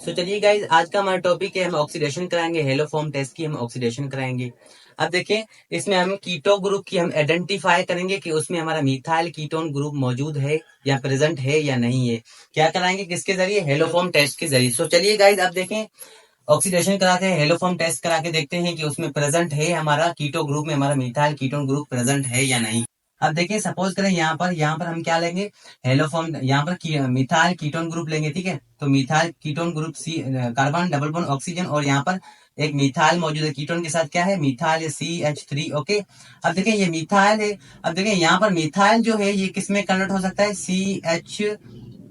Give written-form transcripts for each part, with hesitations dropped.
चलिए गाइज, आज का हमारा टॉपिक है, हम ऑक्सीडेशन कराएंगे। हेलो फॉर्म टेस्ट की हम ऑक्सीडेशन कराएंगे। अब देखें, इसमें हम कीटो ग्रुप की हम आइडेंटिफाई करेंगे कि उसमें हमारा मिथाइल कीटोन ग्रुप मौजूद है या प्रेजेंट है या नहीं है। क्या कराएंगे, किसके जरिए? हेलो फॉर्म टेस्ट के जरिए। चलिए गाइज, अब देखें, ऑक्सीडेशन करा के हेलो फॉर्म टेस्ट करा के देखते हैं कि उसमें प्रेजेंट है हमारा कीटो ग्रुप में हमारा मिथाइल कीटोन ग्रुप प्रेजेंट है या नहीं। अब देखिए, सपोज करें यहाँ पर हम क्या लेंगे, हेलो फॉर्म, यहाँ पर मिथाइल कीटोन ग्रुप लेंगे। ठीक है, तो methyl ketone group C, carbon double bond oxygen, और यहाँ पर एक मिथाइल मौजूद है कीटोन के साथ। क्या है? Methyl CH3। ओके, अब देखिए ये मिथाइल है। अब देखिए यहाँ पर मिथाइल जो है ये किसमें कन्वर्ट हो सकता है?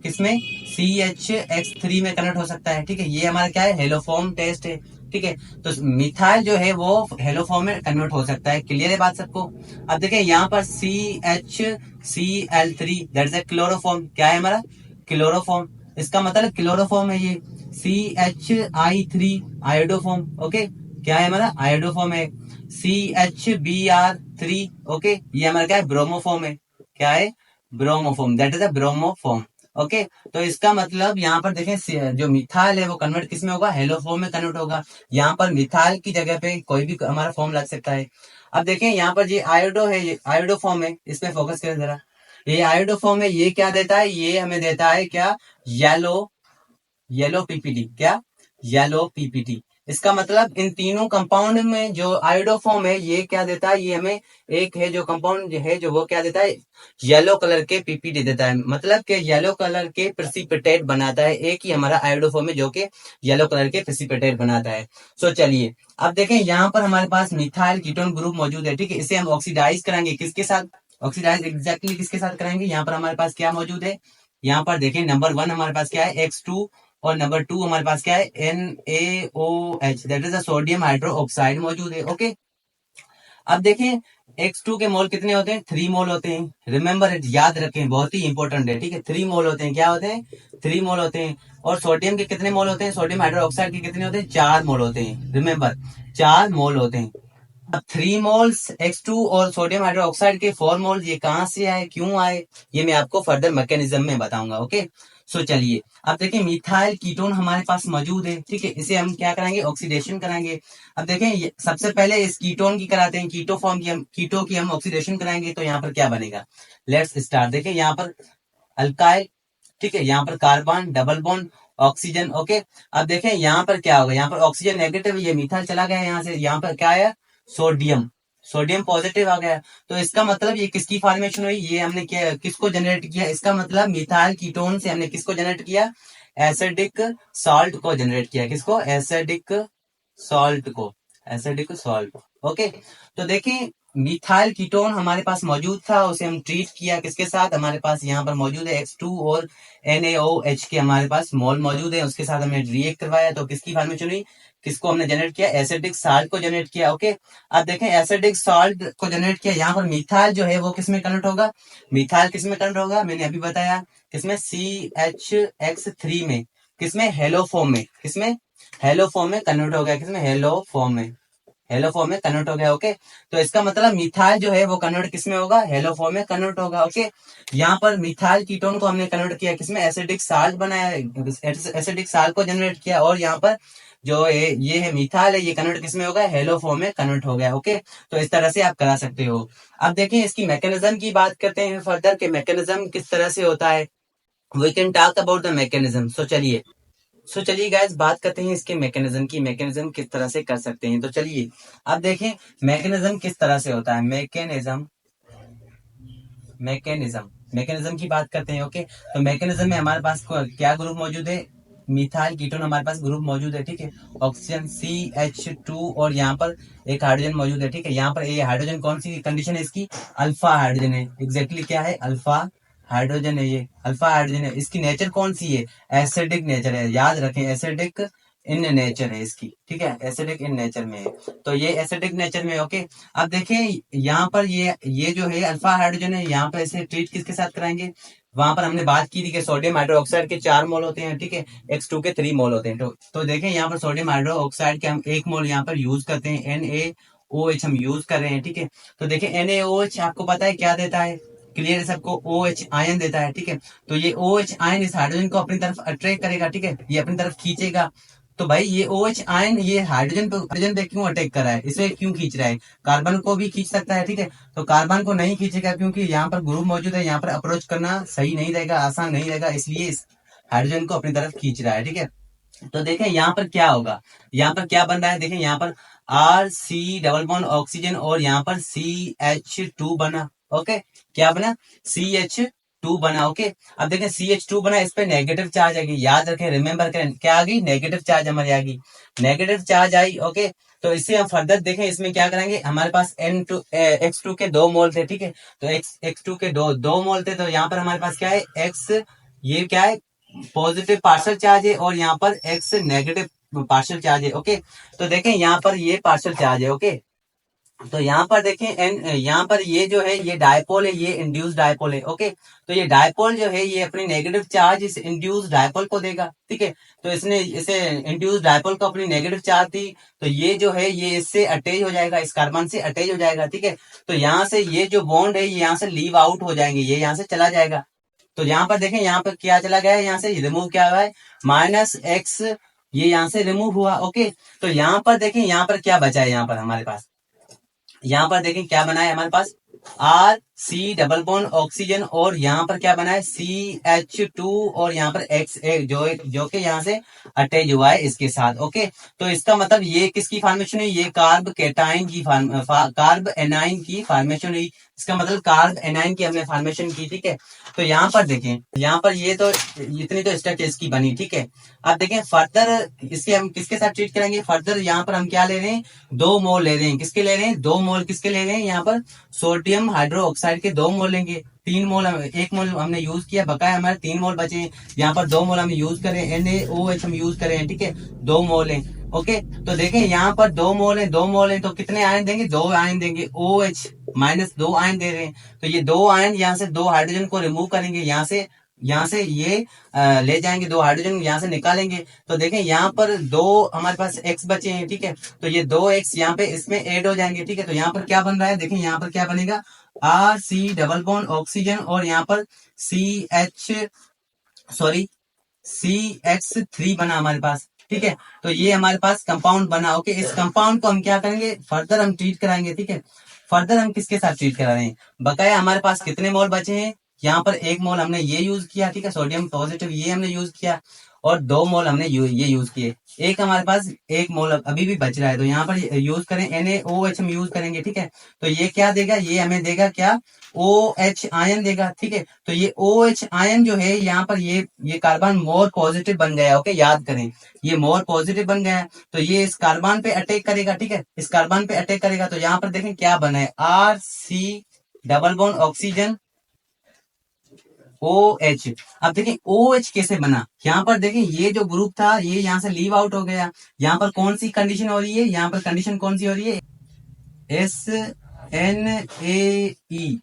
किसमें? CH X3 में कन्वर्ट हो सकता है। ठीक है, ये हमारा क्या है? हेलोफॉर्म टेस्ट है। ठीक है, तो मिथाइल जो है वो हेलोफॉर्म में कन्वर्ट हो सकता है। क्लियर है बात सबको? अब देखिए यहाँ पर CHCl3, that is a chloroform. क्या है हमारा? क्लोरोफॉर्म। इसका मतलब क्लोरोफॉर्म है ये। CHI3, iodoform. ओके, क्या है हमारा? आयोडोफॉर्म है। CHBr3, ओके, ये हमारा क्या है? ब्रोमोफॉर्म है। क्या है? Bromoform, that is a bromoform. Okay, तो इसका मतलब यहाँ पर देखें, जो मिथाइल है वो कन्वर्ट किस में होगा? हेलोफॉर्म में कन्वर्ट होगा। यहाँ पर मिथाइल की जगह पे कोई भी हमारा फॉर्म लग सकता है। अब देखें यहाँ पर ये आयोडो है, ये आयोडो फॉर्म है। इस पे फोकस करें जरा। ये आयोडो फॉर्म है, ये क्या देता है? ये हमें देता है क्या? Yellow yellow PPT. क्या? Yellow PPT. इसका मतलब इन तीनों कंपाउंड में जो आयोडोफॉर्म है ये क्या देता है? ये हमें एक है जो कंपाउंड है जो वो क्या देता है? येलो कलर के पीपीटी देता है। मतलब कि येलो कलर के प्रेसिपिटेट बनाता है। एक ही हमारा आयोडोफॉर्म है जो कि येलो कलर के प्रेसिपिटेट बनाता है। चलिए, अब देखें यहाँ पर हमारे पास मिथाइल कीटोन ग्रुप मौजूद है। ठीक है, इसे हम ऑक्सीडाइज कराएंगे। किसके साथ ऑक्सीडाइज? एग्जैक्टली किसके साथ कराएंगे? यहाँ पर हमारे पास क्या मौजूद है? यहाँ पर देखें, नंबर 1 हमारे पास क्या है? X2, और नंबर 2 हमारे पास क्या है? NaOH, that is sodium hydro oxide मौजूद है। ओके, अब देखें, X2 के मोल कितने होते हैं? 3 मोल होते हैं। रिमेंबर इट, याद रखें, बहुत ही इंपॉर्टेंट है। ठीक है, 3 मोल होते हैं। क्या होते हैं? 3 मोल होते हैं। और सोडियम के कितने मोल होते हैं? सोडियम हाइड्रो ऑक्साइड के कितने होते हैं? 4 मोल होते हैं। रिमेंबर, 4 मोल होते हैं। अब 3 मोल्स X2 और सोडियम हाइड्रोक्साइड के 4 मोल्स ये कहां से आए, क्यों आए, ये मैं आपको फर्दर मैकेनिज्म में बताऊंगा। ओके, चलिए, अब देखिए, मिथाइल कीटोन हमारे पास मौजूद है। ठीक है, इसे हम क्या कराएंगे? ऑक्सीडेशन कराएंगे। अब देखें, सबसे पहले इस कीटोन की कराते हैं, कीटो की हम ऑक्सीडेशन कराएंगे। तो यहाँ पर क्या बनेगा? Let's start. देखिए यहाँ पर अल्काइल, ठीक है, यहाँ पर carbon double bond oxygen. Okay, अब देखें यहाँ पर क्या होगा? यहाँ पर ऑक्सीजन नेगेटिव, ये मिथाइल चला गया यहाँ से। यहाँ पर क्या आया? सोडियम। सोडियम पॉजिटिव आ गया। तो इसका मतलब ये किसकी फॉर्मेशन हुई? ये हमने क्या, किसको जनरेट किया? इसका मतलब मिथाइल कीटोन से हमने किसको जनरेट किया? एसिडिक सॉल्ट को जनरेट किया। किसको? एसिडिक सॉल्ट को। Acidic salt. ओके, तो देखिए, मिथाइल कीटोन हमारे पास मौजूद था, उसे हम ट्रीट किया किसके साथ? हमारे पास यहाँ पर मौजूद है X2 और NaOH के हमारे पास मोल मौजूद है, उसके साथ हमने रिएक्ट करवाया। तो किसकी फॉर्मेशन हुई? किसको हमने जनरेट किया? एसिडिक साल्ट को जनरेट किया। ओके, अब देखें, एसिडिक साल्ट को जनरेट किया। यहाँ पर मिथाइल जो है वो किसमें कन्वर्ट होगा? मिथाइल किसमें कन्वर्ट होगा? मैंने अभी बताया, किसमें? CHX3 में। किसमें? हेलो फॉर्म में। किसमें? हेलो फॉर्म में कन्वर्ट हो गया। किसमें? हेलो फॉर्म में। हेलो फॉर्म में कन्वर्ट हो गया। ओके, तो इसका मतलब मिथाइल जो है वो कन्वर्ट किसमें होगा? हेलो फॉर्म में कन्वर्ट होगा। ओके, यहाँ पर मिथाइल कीटोन को हमने कन्वर्ट किया किसमें? एसिडिक साल्ट बनाया, एसिडिक साल्ट को जनरेट किया। और यहाँ पर जो ये है मिथाइल है, ये कन्वर्ट किसमें होगा? हेलो फॉर्म में कन्वर्ट हो गया। ओके, तो इस तरह से आप करा सकते हो। अब देखिए, इसकी मैकेनिज्म की बात करते हैं फर्दर, के मैकेनिज्म किस तरह से होता है। We can talk about the mechanism. चलिए गाइस, बात करते हैं इसके मैकेनिज्म की, मैकेनिज्म किस तरह से कर सकते हैं। तो चलिए, अब देखें, मैकेनिज्म किस तरह से होता है। मैकेनिज्म मैकेनिज्म मैकेनिज्म की बात करते हैं। ओके, तो मैकेनिज्म में हमारे पास क्या ग्रुप मौजूद है? मिथाइल कीटोन हमारे पास ग्रुप मौजूद है। ठीक है, ऑक्सीजन CH2, और यहाँ पर एक हाइड्रोजन मौजूद है। ठीक है, यहाँ पर ये हाइड्रोजन कौन सी कंडीशन है इसकी? अल्फा हाइड्रोजन है। एग्जैक्टली क्या है? अल्फा हाइड्रोजन है। ये अल्फा हाइड्रोजन है। इसकी नेचर कौन सी है? एसिडिक नेचर है। याद रखें, एसिडिक इन नेचर है इसकी। ठीक है, एसिडिक इन नेचर में है। तो ये एसिडिक नेचर में। ओके, अब देखें, यहाँ पर ये जो है अल्फा हाइड्रोजन है, यहाँ पर इसे ट्रीट किसके साथ कराएंगे? वहां पर हमने बात की थी कि सोडियम हाइड्रोक्साइड के 4 मोल होते हैं। ठीक है, X2 के 3 मोल होते हैं। तो देखें, यहाँ पर सोडियम हाइड्रोक्साइड के हम 1 मोल यहाँ पर यूज करते हैं। NaOH हम यूज कर रहे हैं। ठीक है, तो देखें, NaOH आपको पता है क्या देता है? क्लियर है सबको, OH आयन देता है, ठीक है। तो ये OH आयन इस हाइड्रोजन को अपनी तरफ अट्रैक्ट करेगा, ठीक है, ये अपनी तरफ खींचेगा। तो भाई ये OH आयन ये हाइड्रोजन पे क्यों अटैक कर रहा है, इसे क्यों खींच रहा है? कार्बन को भी खींच सकता है, ठीक है, तो कार्बन को नहीं खींचेगा क्योंकि यहाँ पर ग्रुप मौजूद है, यहाँ पर अप्रोच करना सही नहीं रहेगा, आसान नहीं रहेगा, इसलिए इस हाइड्रोजन को अपनी तरफ खींच रहा है, ठीक है। तो देखें यहाँ पर क्या होगा, यहाँ पर क्या बन रहा है, देखें यहाँ पर RC डबल बॉन्ड ऑक्सीजन और यहाँ पर CH2 बना, ओके, क्या बना, CH2 बना, ओके। अब देखें CH2 बना, इस पे नेगेटिव चार्ज आ गई, याद रखें, रिमेंबर करें, क्या आ गई, नेगेटिव चार्ज हमारी आ गई, नेगेटिव चार्ज आई, ओके। तो इससे हम फर्दर देखें, इसमें क्या करेंगे, हमारे पास X2 के 2 मोल थे, ठीक है, तो X2 के दो मोल थे, तो यहाँ पर हमारे पास क्या है, X, ये क्या है, पॉजिटिव पार्शियल चार्ज है, और यहाँ पर X नेगेटिव पार्शियल चार्ज है, ओके। तो देखें यहाँ पर ये पार्शियल चार्ज है, ओके। तो यहाँ पर देखें यहाँ पर ये जो है ये डायपोल है, ये इंड्यूस डायपोल है, ओके। तो ये डायपोल जो है ये अपनी नेगेटिव चार्ज इस इंड्यूस डायपोल को देगा, ठीक है। तो इसने इसे इंड्यूस डायपोल को अपनी नेगेटिव चार्ज दी, तो ये जो है ये इससे अटैच हो जाएगा, इस कार्बन से अटैच हो जाएगा, ठीक है। तो यहाँ से ये जो बॉन्ड है ये यहाँ से लीव आउट हो जाएंगे, ये यहाँ से चला जाएगा। तो यहाँ पर देखें, यहाँ पर क्या चला गया है, यहाँ से रिमूव क्या हुआ है, -X, ये यहाँ से रिमूव हुआ, ओके। तो यहाँ पर देखें, यहाँ पर क्या बचा है, यहाँ पर हमारे पास, यहाँ पर देखें क्या बना है हमारे पास, RC डबल बॉन्ड ऑक्सीजन और यहाँ पर क्या बना है, CH2 और यहाँ पर X जो कि यहाँ से अटैच हुआ है इसके साथ, ओके। तो इसका मतलब ये किसकी फॉर्मेशन हुई, ये कार्ब केटाइन की कार्ब एनाइन की फॉर्मेशन हुई, इसका मतलब कार्ब एनाइन की हमने फॉर्मेशन की, ठीक है। तो यहाँ पर देखें, यहाँ पर ये तो इतनी तो स्ट्रक्चर इसकी बनी, ठीक है। अब देखें फर्दर इसके हम किसके साथ ट्रीट करेंगे, फर्दर यहाँ पर हम क्या ले रहे हैं, 2 मोल ले रहे हैं, किसके ले रहे हैं, 2 मोल किसके ले रहे हैं, यहाँ पर सोडियम हाइड्रोक्साइड के 2 मोल लेंगे, 3 मोल 1 मोल हमने यूज किया, बकाया हमारे 3 मोल बचे हैं, यहाँ पर 2 मोल हम यूज करें, NaOH हम यूज करें, ठीक है, 2 मोल है, ओके। तो देखें यहाँ पर 2 मोल है, 2 मोल है, तो कितने आयन देंगे, 2 आयन देंगे, OH -2 आयन दे रहे हैं, तो ये 2 आयन यहाँ से 2 हाइड्रोजन को रिमूव करेंगे, यहाँ से ये ले जाएंगे, 2 हाइड्रोजन यहाँ से निकालेंगे। तो देखें यहाँ पर 2 हमारे पास X बचे हैं, ठीक है, तो ये 2X यहाँ पे इसमें ऐड हो जाएंगे, ठीक है। तो यहाँ पर क्या बन रहा है, देखें यहाँ पर क्या बनेगा, RC डबल बॉन्ड ऑक्सीजन और यहाँ पर CX3 बना हमारे पास, ठीक है। तो ये हमारे पास कंपाउंड बना, ओके। इस कंपाउंड को हम क्या करेंगे, फर्दर हम ट्रीट कराएंगे, ठीक है। फर्दर हम किसके साथ ट्रीट करा रहे हैं, बकाया हमारे पास कितने मोल बचे हैं, यहाँ पर 1 मोल हमने ये यूज किया, ठीक है, सोडियम पॉजिटिव ये हमने यूज किया, और 2 मोल हमने ये यूज किए, एक हमारे पास 1 मोल अभी भी बच रहा है, तो यहाँ पर यूज करें NaOH हम यूज करेंगे, ठीक है। तो ये क्या देगा, ये हमें देगा क्या, OH आयन देगा, ठीक है। तो ये OH आयन जो है यहाँ पर ये कार्बन मोर पॉजिटिव बन गया, ओके, याद करें, ये मोर पॉजिटिव बन गया है, तो ये इस कार्बन पे अटैक करेगा, ठीक है, इस कार्बन पे अटैक करेगा। तो यहाँ पर देखें क्या बना है, RC double bond oxygen OH। अब देखें OH कैसे बना, यहाँ पर देखें ये जो ग्रुप था ये यहाँ से लीव आउट हो गया, यहाँ पर कौन सी कंडीशन हो रही है, यहाँ पर कंडीशन कौन सी हो रही है, SNAE,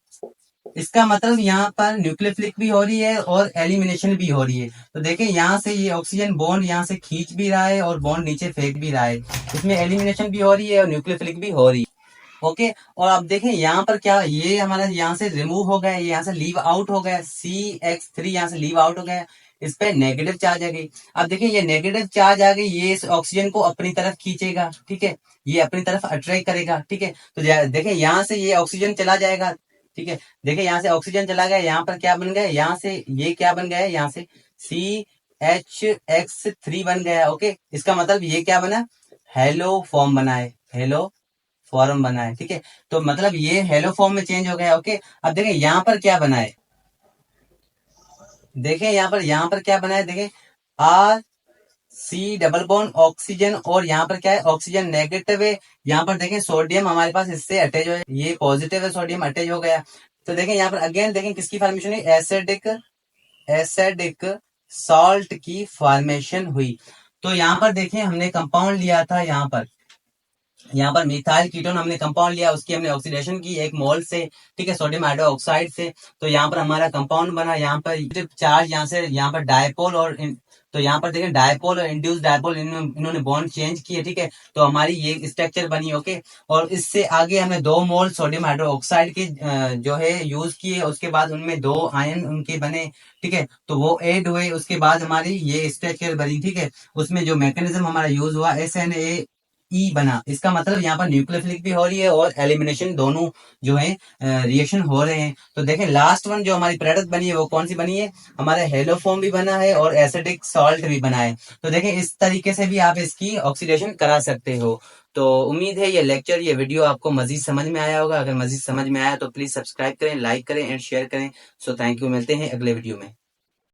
इसका मतलब यहाँ पर न्यूक्लियोफिलिक भी हो रही है और एलिमिनेशन भी हो रही है। तो देखें यहाँ से ये ऑक्सीजन बॉन्ड यहाँ से खींच भी रहा है और बॉन्ड नीचे फेंक भी रहा है, इसमें एलिमिनेशन भी हो रही है और न्यूक्लियोफिलिक भी हो रही है, ओके। और अब देखें यहाँ पर क्या, ये हमारा यहाँ से रिमूव हो गया, यहाँ से लीव आउट हो गया, CX3 यहाँ से लीव आउट हो गया, इस पे नेगेटिव चार्ज आ गई। अब देखिए ये नेगेटिव चार्ज आ गई, ये इस ऑक्सीजन को अपनी तरफ खींचेगा, ठीक है, ये अपनी तरफ अट्रैक्ट करेगा, ठीक है। तो देखिए यहाँ से ये ऑक्सीजन चला जाएगा, ठीक है, देखिए यहाँ से ऑक्सीजन चला गया, यहाँ पर क्या बन गया, यहाँ से ये क्या बन गया है, यहाँ से CHX3 बन गया, ओके। इसका मतलब ये क्या बना, हेलो फॉर्म बना है, हेलो फॉर्म बना है, ठीक है। तो मतलब ये हेलो फॉर्म में चेंज हो गया, ओके। अब देखें यहाँ पर क्या बना है, देखें यहाँ पर क्या बना है, देखें RC डबल बॉन्ड ऑक्सीजन और यहाँ पर क्या है, ऑक्सीजन नेगेटिव है, यहाँ पर देखें सोडियम हमारे पास इससे अटैच हो, ये पॉजिटिव है, सोडियम अटैच हो गया। तो देखें यहाँ पर अगेन देखें किसकी फॉर्मेशन है, एसिडिक सॉल्ट की फॉर्मेशन हुई। तो यहाँ पर देखें हमने कंपाउंड लिया था, यहाँ पर मिथाइल कीटोन हमने कंपाउंड लिया, उसकी हमने ऑक्सीडेशन की 1 मोल से, ठीक है, सोडियम हाइड्रोक्साइड से। तो यहाँ पर हमारा कंपाउंड बना, यहाँ पर चार्ज यहाँ से यहाँ पर डायपोल और तो यहाँ पर देखें डायपोल और इंड्यूस डायपोल इन्होंने बॉन्ड चेंज किए, ठीक है, तो हमारी ये स्ट्रक्चर बनी, ओके। और इससे आगे हमने 2 मोल सोडियम हाइड्रोक्साइड के जो है यूज किए, उसके बाद उनमें 2 आयन उनके बने, ठीक है, तो वो ऐड हुए, उसके बाद हमारी ये स्ट्रक्चर बनी, ठीक है। उसमें जो मैकेनिज्म हमारा यूज हुआ SNA ई बना, इसका मतलब यहाँ पर न्यूक्लियोफिलिक भी हो रही है और एलिमिनेशन दोनों जो है रिएक्शन हो रहे हैं। तो देखें लास्ट वन जो हमारी प्रोडक्ट बनी है वो कौन सी बनी है, हमारा हेलोफॉर्म भी बना है और एसिडिक सॉल्ट भी बना है। तो देखें इस तरीके से भी आप इसकी ऑक्सीडेशन करा सकते हो। तो उम्मीद है ये लेक्चर, ये वीडियो आपको मजीद समझ में आया होगा। अगर मजीद समझ में आया तो प्लीज सब्सक्राइब करें, लाइक करें एंड शेयर करें। सो थैंक यू, मिलते हैं अगले वीडियो में।